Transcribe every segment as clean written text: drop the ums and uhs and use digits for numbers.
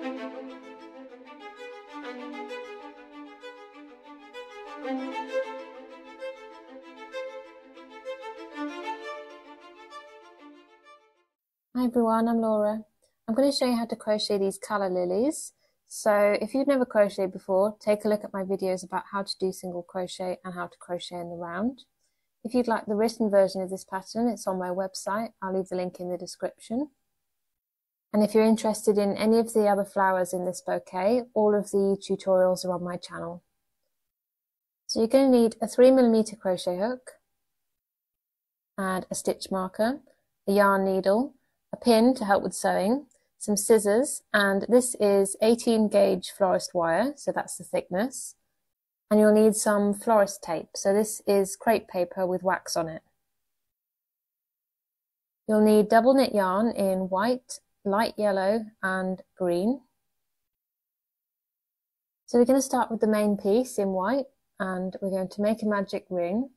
Hi everyone, I'm Laura. I'm going to show you how to crochet these Calla lilies. So if you've never crocheted before, take a look at my videos about how to do single crochet and how to crochet in the round. If you'd like the written version of this pattern, it's on my website. I'll leave the link in the description. And if you're interested in any of the other flowers in this bouquet, all of the tutorials are on my channel. So you're going to need a 3mm crochet hook and a stitch marker, a yarn needle, a pin to help with sewing, some scissors, and this is 18 gauge florist wire, so that's the thickness. And you'll need some florist tape, so this is crepe paper with wax on it. You'll need double knit yarn in white, light yellow and green. So we're going to start with the main piece in white, and we're going to make a magic ring.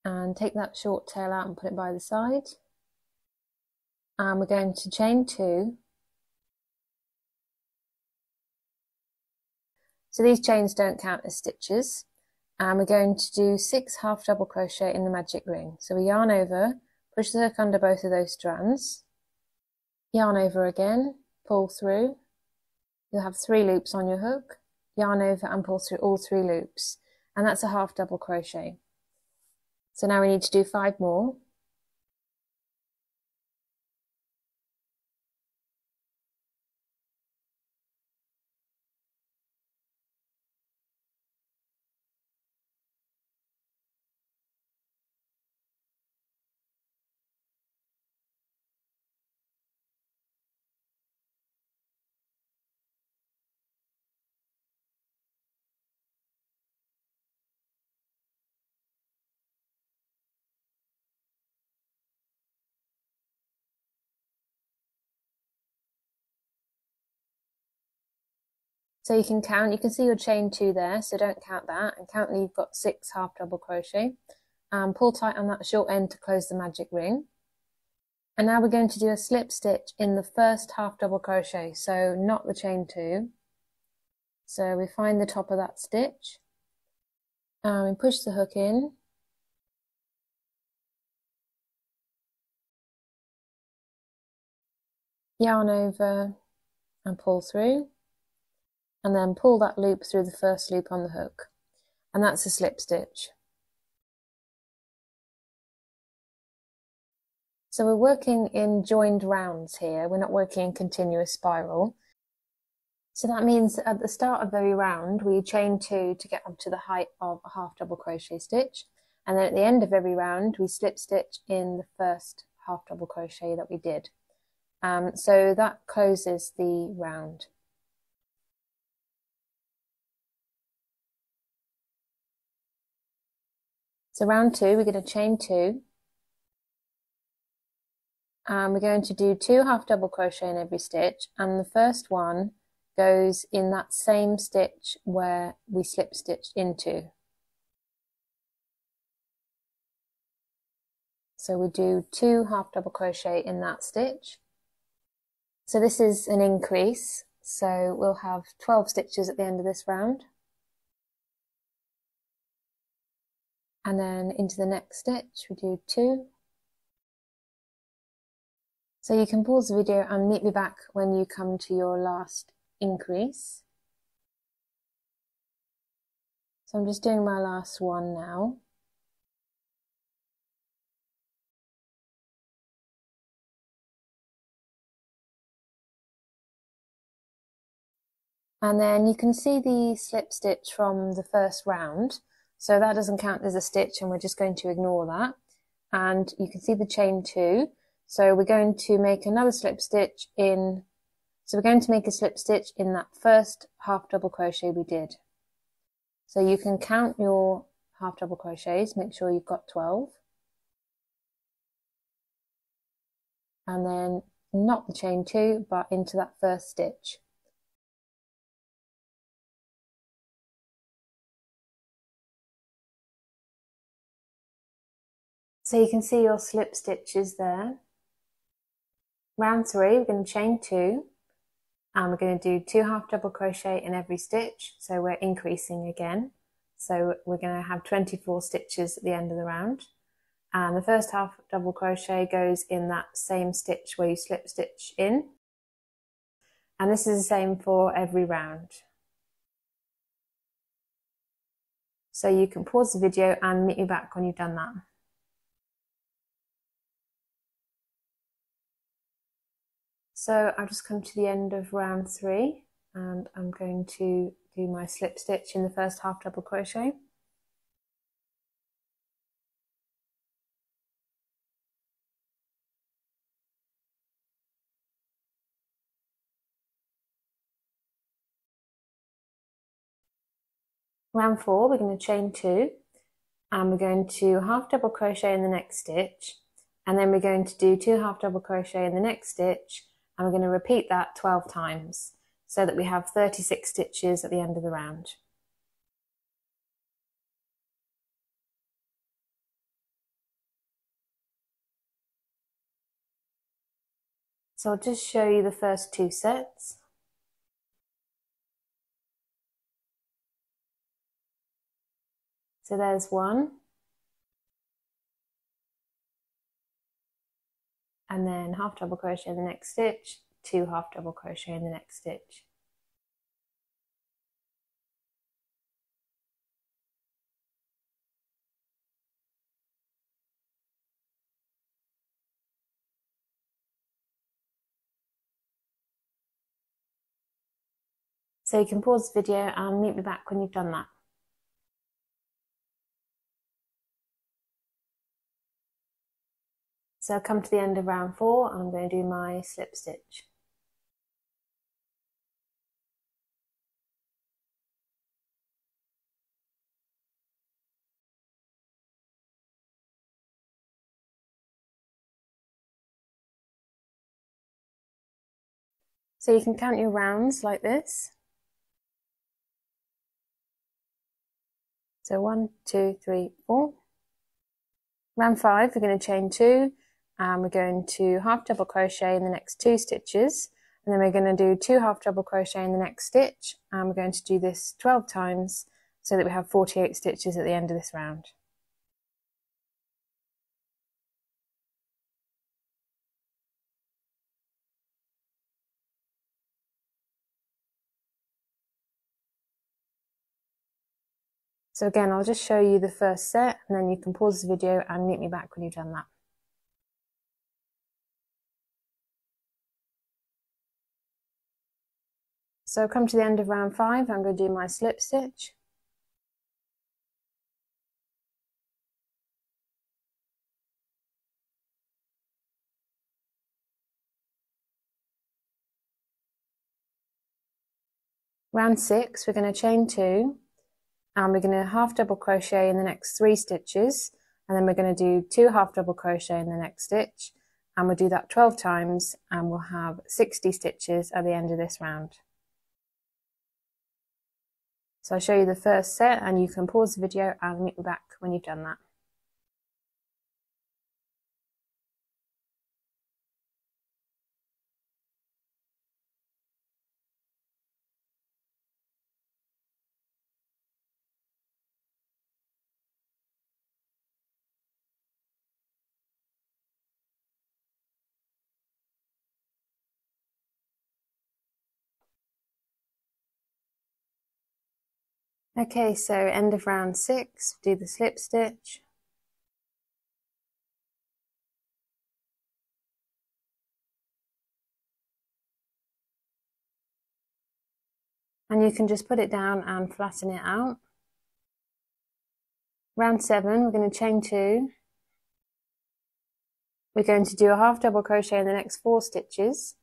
And take that short tail out and put it by the side. And we're going to chain 2. So these chains don't count as stitches. And we're going to do 6 half double crochet in the magic ring. So we yarn over, push the hook under both of those strands, yarn over again, pull through. You'll have 3 loops on your hook, yarn over and pull through all 3 loops. And that's a half double crochet. So now we need to do 5 more. So you can see your chain 2 there, so don't count that, and count that you've got 6 half double crochet. Pull tight on that short end to close the magic ring. And now we're going to do a slip stitch in the first half double crochet, so not the chain 2. So we find the top of that stitch, and we push the hook in, yarn over and pull through, and then pull that loop through the first loop on the hook, and that's a slip stitch. So we're working in joined rounds here, we're not working in continuous spiral. So that means that at the start of every round we chain 2 to get up to the height of a half double crochet stitch, and then at the end of every round we slip stitch in the first half double crochet that we did. So that closes the round. So round 2, we're going to chain 2, and we're going to do 2 half double crochet in every stitch, and the first one goes in that same stitch where we slip stitched into. So we do 2 half double crochet in that stitch. So this is an increase, so we'll have 12 stitches at the end of this round. And then into the next stitch we do 2. So you can pause the video and meet me back when you come to your last increase. So I'm just doing my last one now. And then you can see the slip stitch from the first round. So that doesn't count as a stitch, and we're just going to ignore that. And you can see the chain 2. So we're going to make another slip stitch in, so we're going to make a slip stitch in that first half double crochet we did. So you can count your half double crochets, make sure you've got 12. And then not the chain 2, but into that first stitch. So you can see your slip stitches there. Round 3, we're going to chain 2, and we're going to do 2 half double crochet in every stitch, so we're increasing again. So we're going to have 24 stitches at the end of the round, and the first half double crochet goes in that same stitch where you slip stitch in, and this is the same for every round. So you can pause the video and meet me back when you've done that. So I've just come to the end of round 3, and I'm going to do my slip stitch in the first half double crochet. Round 4, we're going to chain 2, and we're going to half double crochet in the next stitch, and then we're going to do 2 half double crochet in the next stitch, and we're going to repeat that 12 times so that we have 36 stitches at the end of the round. So I'll just show you the first 2 sets. So there's one, and then half double crochet in the next stitch, 2 half double crochet in the next stitch. So you can pause the video and meet me back when you've done that. So I've come to the end of round 4, and I'm going to do my slip stitch. So you can count your rounds like this. So 1, 2, 3, 4. Round 5, we're going to chain 2, and we're going to half double crochet in the next 2 stitches, and then we're going to do 2 half double crochet in the next stitch, and we're going to do this 12 times so that we have 48 stitches at the end of this round. So again, I'll just show you the first set, and then you can pause the video and meet me back when you've done that. So come to the end of round 5, I'm going to do my slip stitch. Round 6, we're going to chain 2, and we're going to half double crochet in the next 3 stitches, and then we're going to do 2 half double crochet in the next stitch, and we'll do that 12 times, and we'll have 60 stitches at the end of this round. So I'll show you the first set, and you can pause the video and meet me back when you've done that. Okay, so end of round 6, do the slip stitch. And you can just put it down and flatten it out. Round 7, we're going to chain 2. We're going to do a half double crochet in the next 4 stitches,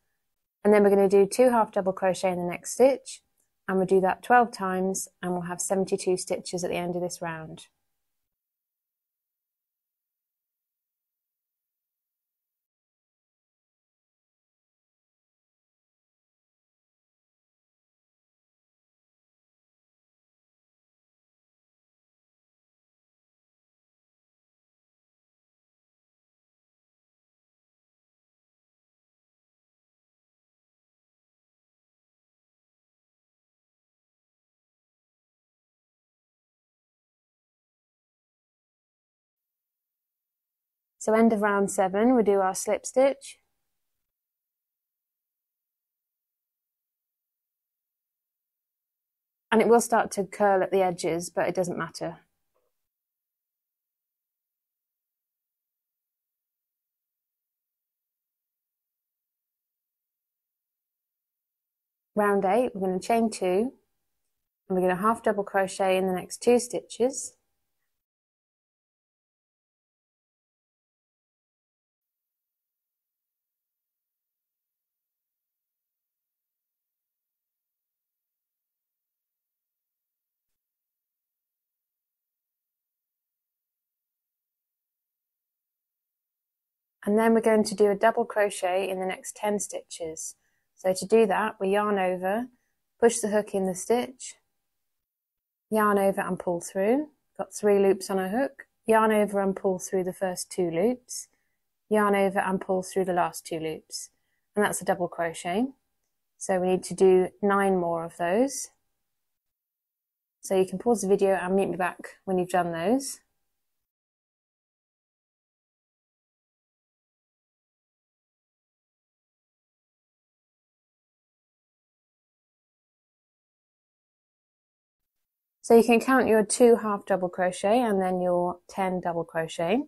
and then we're going to do 2 half double crochet in the next stitch, and we'll do that 12 times, and we'll have 72 stitches at the end of this round. So end of round 7, we do our slip stitch. And it will start to curl at the edges, but it doesn't matter. Round 8, we're going to chain 2, and we're going to half double crochet in the next 2 stitches. And then we're going to do a double crochet in the next 10 stitches. So to do that, we yarn over, push the hook in the stitch, yarn over and pull through. Got 3 loops on a hook, yarn over and pull through the first 2 loops, yarn over and pull through the last 2 loops. And that's a double crochet. So we need to do 9 more of those. So you can pause the video and meet me back when you've done those. So you can count your 2 half double crochet and then your 10 double crochet.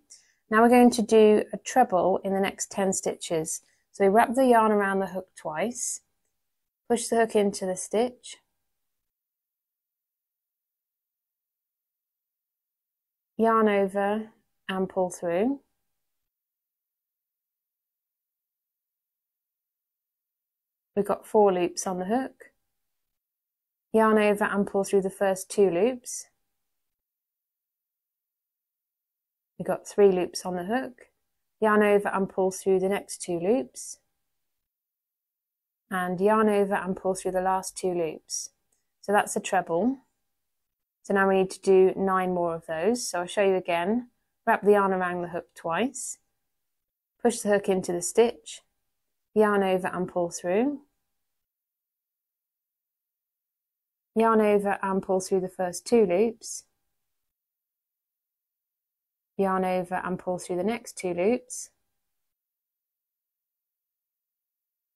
Now we're going to do a treble in the next 10 stitches. So we wrap the yarn around the hook twice, push the hook into the stitch, yarn over and pull through. We've got 4 loops on the hook, yarn over and pull through the first 2 loops. We've got 3 loops on the hook, yarn over and pull through the next 2 loops, and yarn over and pull through the last 2 loops. So that's a treble. So now we need to do 9 more of those. So I'll show you again. Wrap the yarn around the hook twice, push the hook into the stitch, yarn over and pull through, yarn over and pull through the first 2 loops, yarn over and pull through the next 2 loops,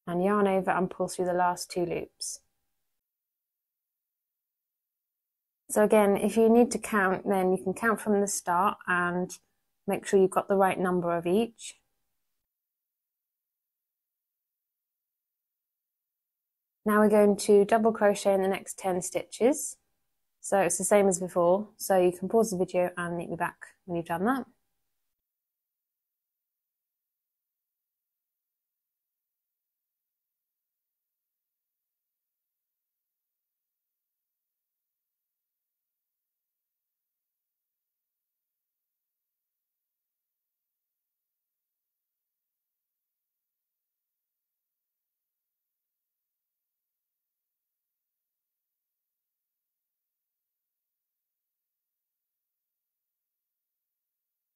and yarn over and pull through the last 2 loops. So again, if you need to count, then you can count from the start and make sure you've got the right number of each. Now we're going to double crochet in the next 10 stitches. So it's the same as before, so you can pause the video and meet me back when you've done that.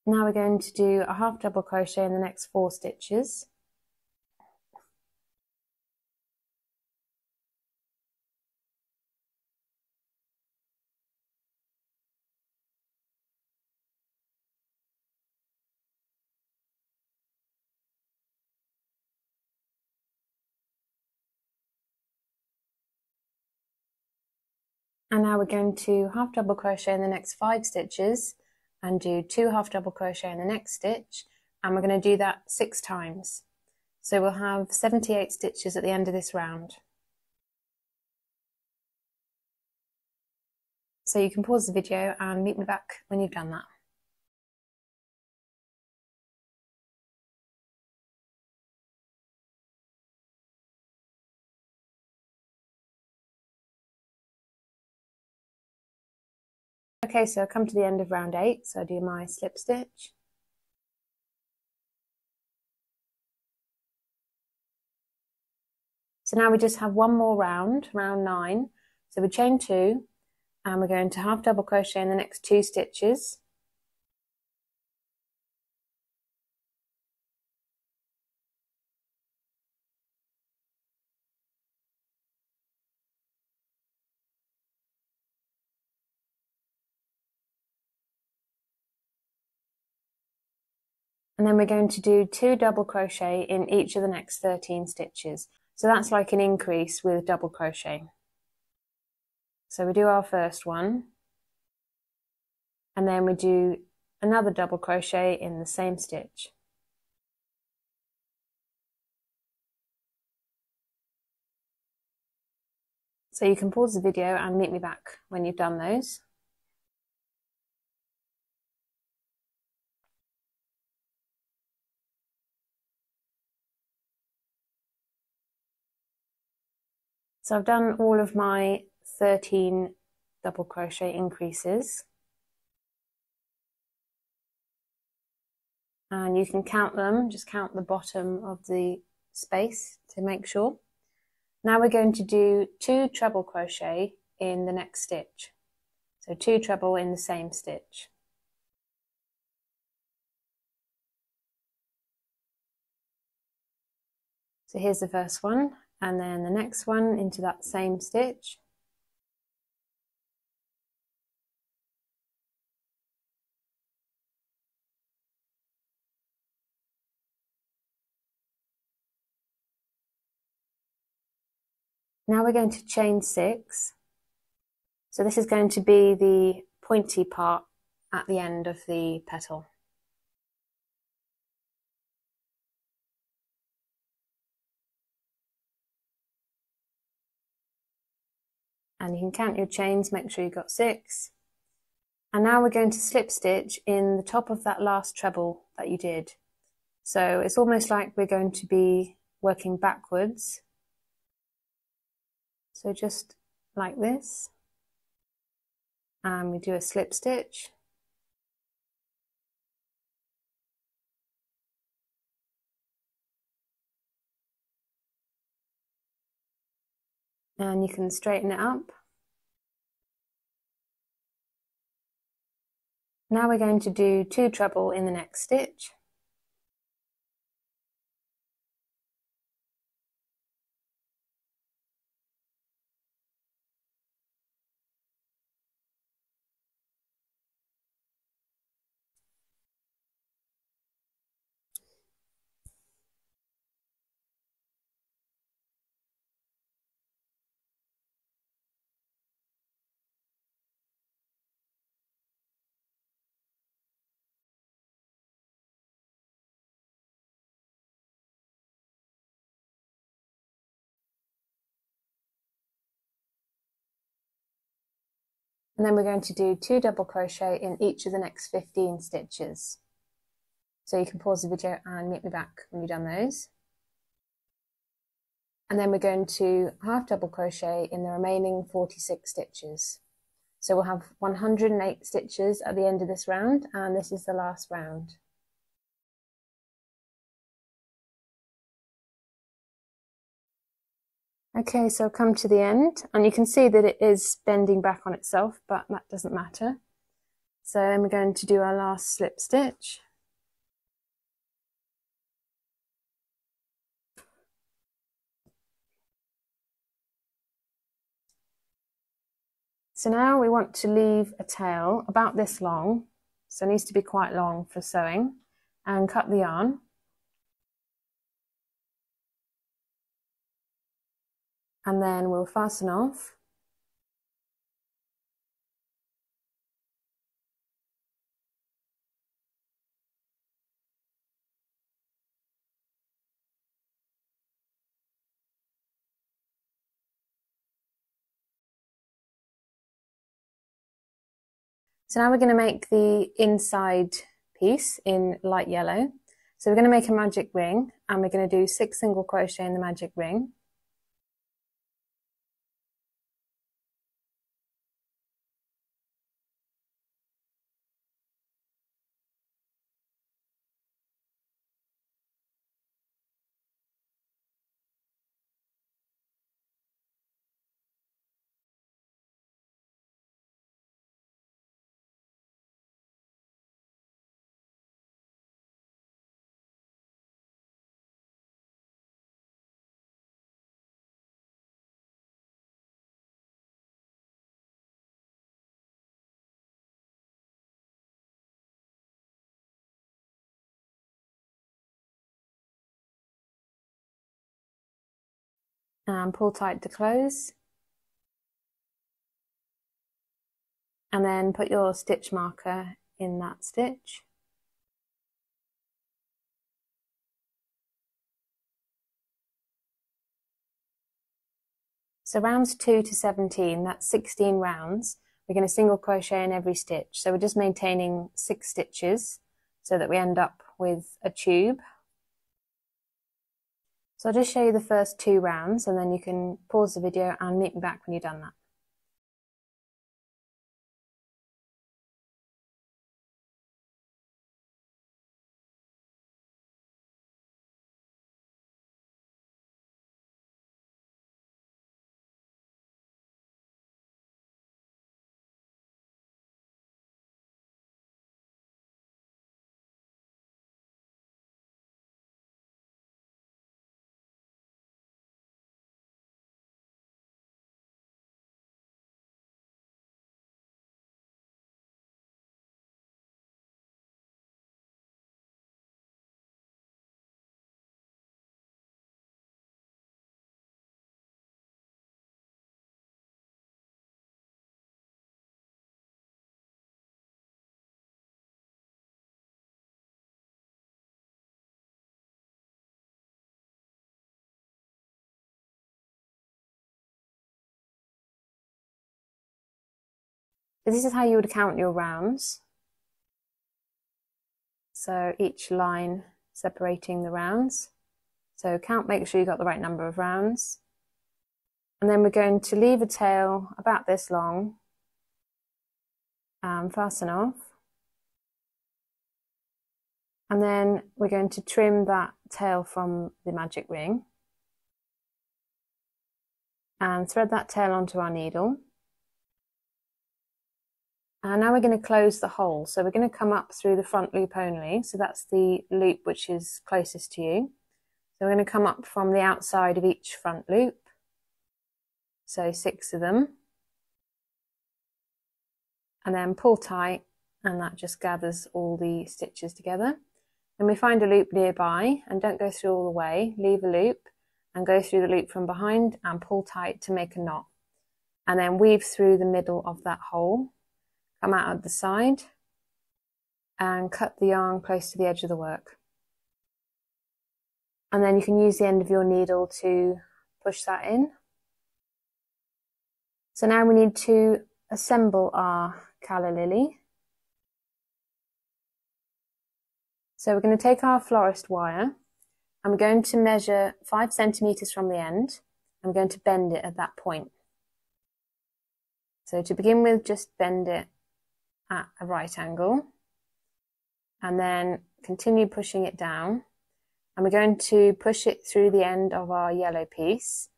Now we're going to do a half double crochet in the next 4 stitches. And now we're going to half double crochet in the next 5 stitches and do 2 half double crochet in the next stitch, and we're going to do that 6 times. So we'll have 78 stitches at the end of this round. So you can pause the video and meet me back when you've done that. Okay, so I come to the end of round 8, so I do my slip stitch. So now we just have one more round, round 9. So we chain 2, and we're going to half double crochet in the next 2 stitches. And then we're going to do 2 double crochet in each of the next 13 stitches. So that's like an increase with double crochet. So we do our first one, and then we do another double crochet in the same stitch. So you can pause the video and meet me back when you've done those. So I've done all of my 13 double crochet increases. And you can count them, just count the bottom of the space to make sure. Now we're going to do 2 treble crochet in the next stitch. So 2 treble in the same stitch. So here's the first one, and then the next one into that same stitch. Now we're going to chain 6. So this is going to be the pointy part at the end of the petal. And you can count your chains, make sure you've got 6. And now we're going to slip stitch in the top of that last treble that you did. So it's almost like we're going to be working backwards. So just like this. And we do a slip stitch. And you can straighten it up. Now we're going to do 2 treble in the next stitch. And then we're going to do 2 double crochet in each of the next 15 stitches. So you can pause the video and meet me back when you've done those. And then we're going to half double crochet in the remaining 46 stitches. So we'll have 108 stitches at the end of this round, and this is the last round. Okay, so I've come to the end, and you can see that it is bending back on itself, but that doesn't matter. So then we're going to do our last slip stitch. So now we want to leave a tail about this long, so it needs to be quite long for sewing, and cut the yarn. And then we'll fasten off. So now we're going to make the inside piece in light yellow. So we're going to make a magic ring, and we're going to do 6 single crochet in the magic ring. and pull tight to close, and then put your stitch marker in that stitch. So rounds 2 to 17, that's 16 rounds. We're going to single crochet in every stitch. So we're just maintaining 6 stitches so that we end up with a tube. So I'll just show you the first 2 rounds, and then you can pause the video and meet me back when you've done that. So this is how you would count your rounds. So each line separating the rounds. So count, make sure you got the right number of rounds. And then we're going to leave a tail about this long, fasten off. And then we're going to trim that tail from the magic ring and thread that tail onto our needle. And now we're going to close the hole. So we're going to come up through the front loop only. So that's the loop which is closest to you. So we're going to come up from the outside of each front loop. So 6 of them. And then pull tight, and that just gathers all the stitches together. Then we find a loop nearby, and don't go through all the way. Leave a loop and go through the loop from behind and pull tight to make a knot. And then weave through the middle of that hole. Come out at the side and cut the yarn close to the edge of the work. And then you can use the end of your needle to push that in. So now we need to assemble our calla lily. So we're going to take our florist wire, and we're going to measure 5 centimeters from the end. I'm going to bend it at that point. So to begin with, just bend it at a right angle, and then continue pushing it down, and we're going to push it through the end of our yellow piece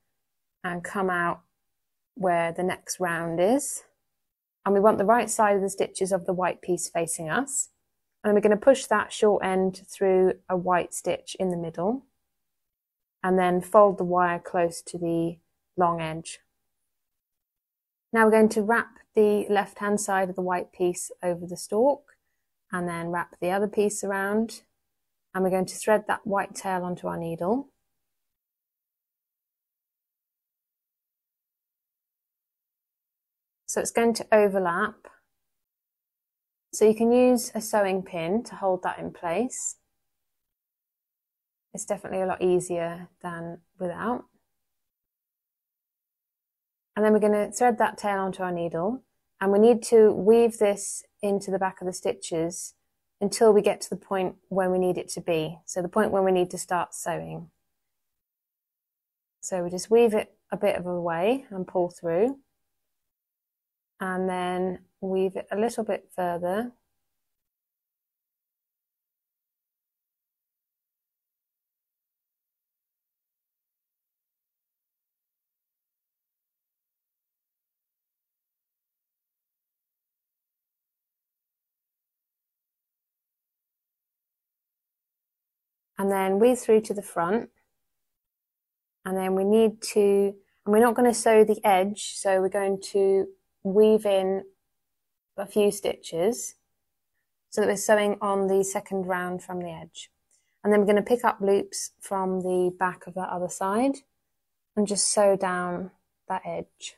and come out where the next round is, and we want the right side of the stitches of the white piece facing us, and then we're going to push that short end through a white stitch in the middle and then fold the wire close to the long edge. Now we're going to wrap the left hand side of the white piece over the stalk, and then wrap the other piece around, and we're going to thread that white tail onto our needle. So it's going to overlap. So you can use a sewing pin to hold that in place. It's definitely a lot easier than without. And then we're going to thread that tail onto our needle, and we need to weave this into the back of the stitches until we get to the point where we need it to be. So the point where we need to start sewing. So we just weave it a bit of a way and pull through, and then weave it a little bit further. And then weave through to the front, and then we need to, and we're not going to sew the edge, so we're going to weave in a few stitches so that we're sewing on the second round from the edge. And then we're going to pick up loops from the back of that other side, and just sew down that edge.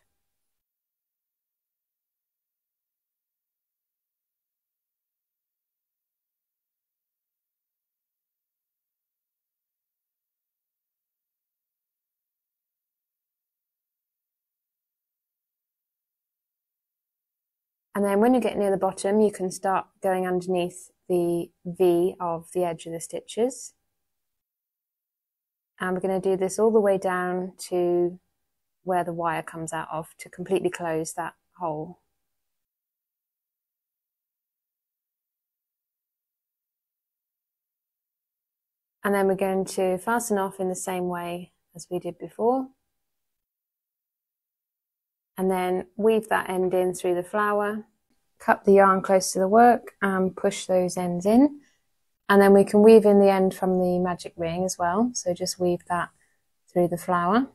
And then when you get near the bottom, you can start going underneath the V of the edge of the stitches. And we're going to do this all the way down to where the wire comes out of to completely close that hole. And then we're going to fasten off in the same way as we did before. And then weave that end in through the flower, cut the yarn close to the work and push those ends in. And then we can weave in the end from the magic ring as well. So just weave that through the flower.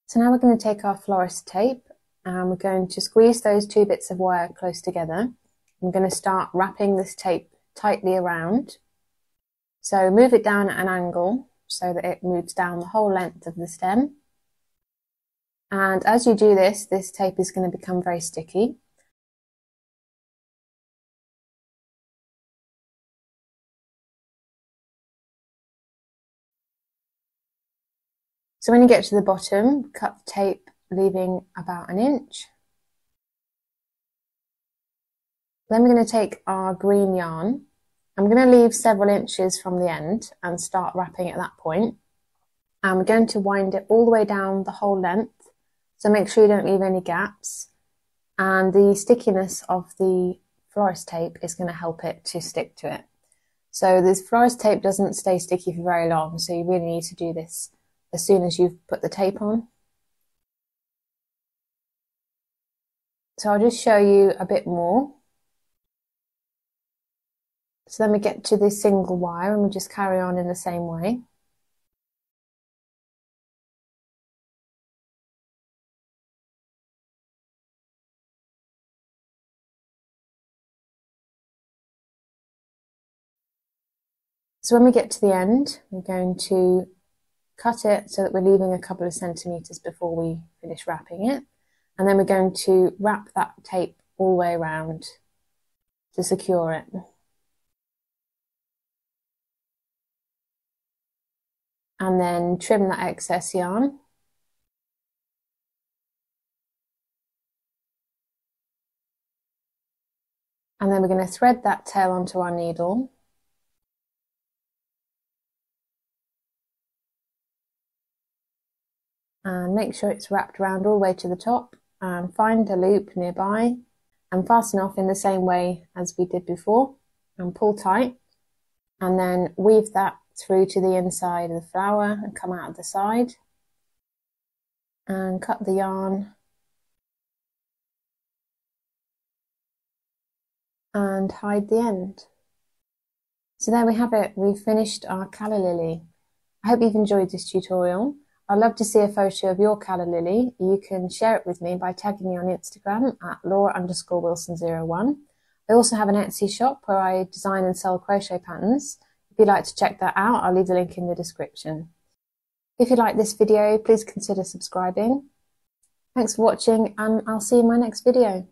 So now we're going to take our florist tape and we're going to squeeze those two bits of wire close together. I'm going to start wrapping this tape tightly around. So move it down at an angle so that it moves down the whole length of the stem. And as you do this, this tape is going to become very sticky. So when you get to the bottom, cut the tape leaving about 1 inch. Then we're going to take our green yarn. I'm going to leave several inches from the end and start wrapping at that point. And we're going to wind it all the way down the whole length. So make sure you don't leave any gaps. And the stickiness of the florist tape is going to help it to stick to it. So this florist tape doesn't stay sticky for very long, so you really need to do this as soon as you've put the tape on. So I'll just show you a bit more. So then we get to this single wire and we just carry on in the same way. So when we get to the end, we're going to cut it so that we're leaving a couple of centimetres before we finish wrapping it. And then we're going to wrap that tape all the way around to secure it. And then trim that excess yarn. And then we're going to thread that tail onto our needle. And make sure it's wrapped around all the way to the top, and find a loop nearby and fasten off in the same way as we did before and pull tight, and then weave that through to the inside of the flower and come out of the side and cut the yarn and hide the end. So there we have it, we've finished our calla lily. I hope you've enjoyed this tutorial. I'd love to see a photo of your calla lily. You can share it with me by tagging me on Instagram at Laura_Wilson01. I also have an Etsy shop where I design and sell crochet patterns. If you'd like to check that out, I'll leave the link in the description. If you like this video, please consider subscribing. Thanks for watching, and I'll see you in my next video.